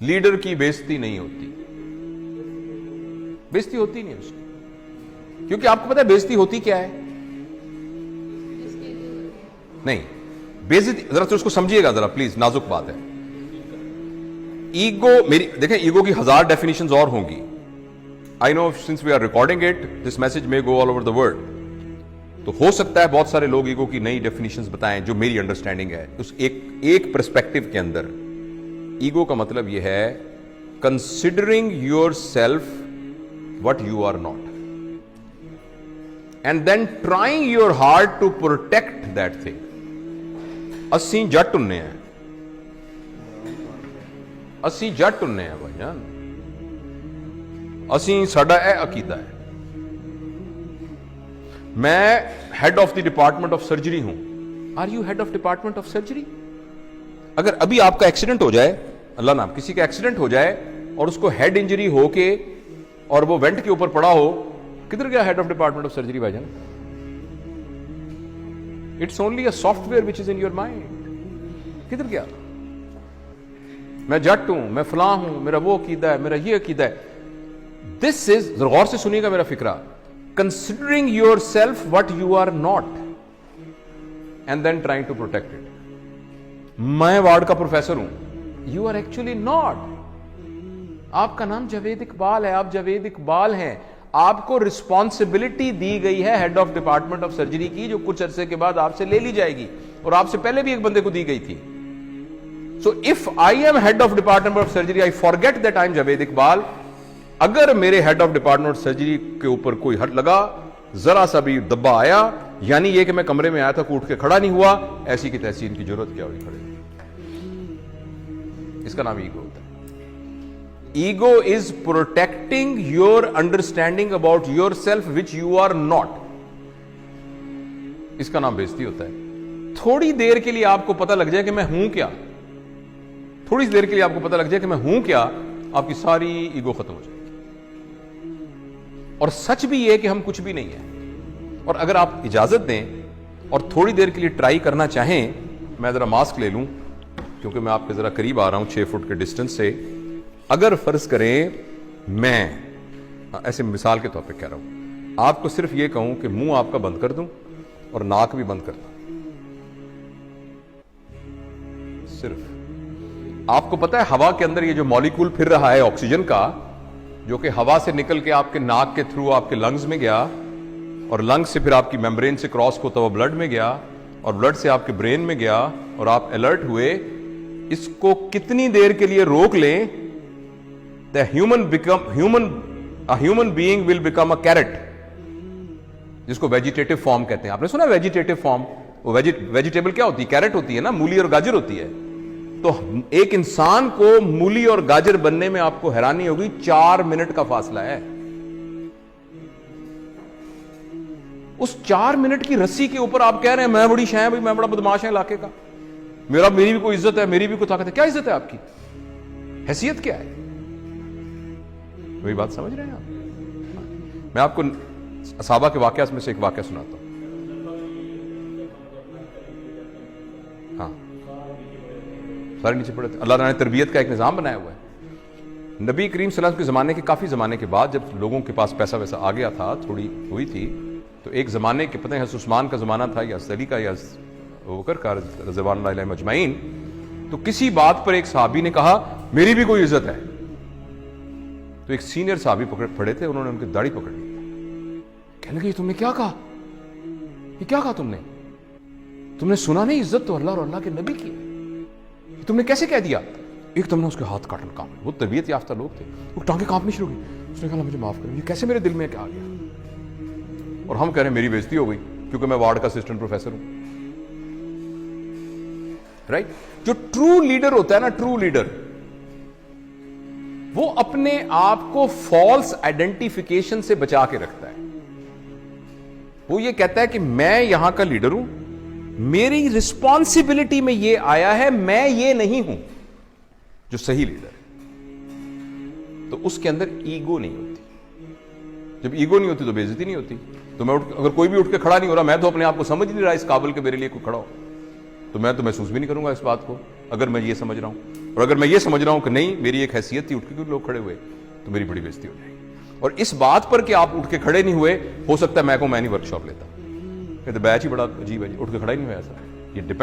Leader की बेइज्जती नहीं होती, बेइज्जती होती नहीं उसकी, क्योंकि आपको पता है बेइज्जती होती क्या है? नहीं, बेइज्जती जरा तो उसको समझिएगा जरा प्लीज, नाजुक बात है। ईगो, मेरी देखें, ईगो की 1000 डेफिनेशंस और होंगी। I know since we are recording it this message may go all over the world, तो हो सकता है बहुत सारे लोग ईगो की नई डेफिनेशंस बताएं जो मेरी अंडरस्टैंडिंग है। उस एक पर्सपेक्टिव के अंदर ईगो का मतलब यह है considering your self what you are not and then trying your hard to protect that thing. ਅਸੀਂ ਜੱਟ ਹੁੰਨੇ ਆ, ਅਸੀਂ ਜੱਟ ਹੁੰਨੇ ਆ ਭਾਈਜਾਨ, ਅਸੀਂ ਸਾਡਾ ਇਹ ਅਕੀਦਾ ਹੈ। मैं head of the department of surgery हूं। Are you head of department of surgery? अगर अभी आपका एक्सीडेंट हो जाए, अल्लाह ना, किसी का एक्सीडेंट हो जाए और उसको हेड इंजरी हो के और वो वेंट के ऊपर पड़ा हो, किधर गया head of department of surgery भाईजान? It's only a software which is in your mind. किधर गया? मैं जट हूं, मैं फलां हूं, मेरा वो अकीदा है, मेरा ये अकीदा है। दिस इज, गौर से सुनिएगा मेरा फिक्रा, considering yourself what you are not and then trying to protect it। मैं वार्ड का प्रोफेसर हूं, you are actually not। आपका नाम जावेद इकबाल है, आप जावेद इकबाल हैं, आपको रिस्पॉन्सिबिलिटी दी गई है head of department of surgery की, जो कुछ अरसे के बाद आपसे ले ली जाएगी और आपसे पहले भी एक बंदे को दी गई थी। So if I am head of department of surgery, I forget that I am Javed Iqbal. अगर मेरे हेड ऑफ डिपार्टमेंट सर्जरी के ऊपर कोई हट लगा, जरा सा भी दब्बा आया, यानी ये कि मैं कमरे में आया था, उठ के खड़ा नहीं हुआ, ऐसी की तैसी इनकी जरूरत क्या हुई खड़े? इसका नाम ईगो होता है। Ego is protecting your understanding about your self which you are not. इसका नाम बेइज्जती होता है। थोड़ी देर के लिए आपको पता लग जाए कि मैं हूं क्या, थोड़ी देर के लिए आपको पता लग जाए कि मैं हूं क्या, आपकी सारी ईगो खत्म हो जाएगी। और सच भी ये कि हम कुछ भी नहीं है। और अगर आप इजाजत दें और थोड़ी देर के लिए ट्राई करना चाहें, मैं जरा मास्क ले लूं क्योंकि मैं आपके जरा करीब आ रहा हूं 6 फुट के डिस्टेंस से। अगर फर्ज करें मैं ऐसे मिसाल के तौर पे कह रहा हूं, आपको सिर्फ ये कहूं कि मुंह आपका बंद कर दूं और नाक भी बंद कर दूं, सिर्फ आपको पता है हवा के अंदर ये जो मॉलिक्यूल फिर रहा है ऑक्सीजन का, जो कि हवा से निकल के आपके नाक के थ्रू आपके लंग्स में गया और लंग्स से फिर आपकी मेम्ब्रेन से क्रॉस होता हुआ ब्लड में गया और ब्लड से आपके ब्रेन में गया और आप अलर्ट हुए, इसको कितनी देर के लिए रोक लें, the human being will become a carrot, जिसको वेजिटेटिव फॉर्म कहते हैं। आपने सुना वेजिटेटिव फॉर्म? वो वेजिटेबल क्या होती है? कैरेट होती है ना, मूली और गाजर होती है। तो एक इंसान को मूली और गाजर बनने में आपको हैरानी होगी 4 मिनट का फासला है। उस 4 मिनट की रस्सी के ऊपर आप कह रहे हैं मैं बड़ी शाय भाई, मैं बड़ा बदमाश है इलाके का, मेरी भी कोई इज्जत है, मेरी भी कोई ताकत है। क्या इज्जत है आपकी? हैसियत क्या है? वही बात समझ रहे हैं आप? मैं आपको सहाबा के वाकया में से एक वाकया सुनाता हूं। हाँ, सारे नीचे पड़े थे। अल्लाह ने तरबियत का एक निज़ाम बनाया हुआ है। नबी करीम सल्लल्लाहु अलैहि वसल्लम के ज़माने के काफ़ी ज़माने के बाद जब लोगों के पास पैसा वैसा आ गया था, थोड़ी हुई थी, तो एक ज़माने के पता है हज़रत उस्मान का ज़माना था या अली का या बकर का रज़वानुल्लाह अलैहिम अजमईन, तो किसी बात पर एक सहाबी ने कहा मेरी भी कोई इज्जत है। तो एक सीनियर सहाबी पड़े थे, उन्होंने उनकी दाढ़ी पकड़ ली, कहने लगे तुमने क्या कहा? ये क्या कहा तुमने सुना नहीं इज्जत तो अल्लाह और अल्लाह के नबी की है, तुमने कैसे कह दिया? एक तुमने उसके हाथ काटने काम, वो तरबियत याफ्ता लोग थे, वो टांगे कांपनी शुरू की। उसने कहा मुझे माफ करो, ये कैसे मेरे दिल में क्या आ गया? और हम कह रहे हैं मेरी बेइज्जती हो गई क्योंकि मैं वार्ड का असिस्टेंट प्रोफेसर हूं। राइट? जो ट्रू लीडर होता है ना, ट्रू लीडर, वो अपने आप को फॉल्स आइडेंटिफिकेशन से बचा के रखता है। वो ये कहता है कि मैं यहां का लीडर हूं, मेरी रिस्पॉन्सिबिलिटी में ये आया है, मैं ये नहीं हूं। जो सही लीडर है तो उसके अंदर ईगो नहीं होती। जब ईगो नहीं होती तो बेइज्जती नहीं होती। तो मैं अगर कोई भी उठ के खड़ा नहीं हो रहा, मैं तो अपने आप को समझ नहीं रहा इस काबिल के मेरे लिए कोई खड़ा हो, तो मैं तो महसूस भी नहीं करूंगा इस बात को। اگر میں یہ سمجھ رہا ہوں، اور اگر میں یہ سمجھ رہا ہوں کہ نہیں میری ایک حیثیت تھی، اٹھ کے لوگ کھڑے ہوئے، تو میری بڑی بےزتی ہو جائے گی۔ اور اس بات پر کہ آپ اٹھ کے کھڑے نہیں ہوئے، ہو سکتا ہے میں نہیں ورک شاپ لیتا، کہ تو بیچ ہی بڑا عجیب ہے جی، اٹھ کے کھڑا ہی نہیں ہوا ایسا، یہ ڈیپینڈ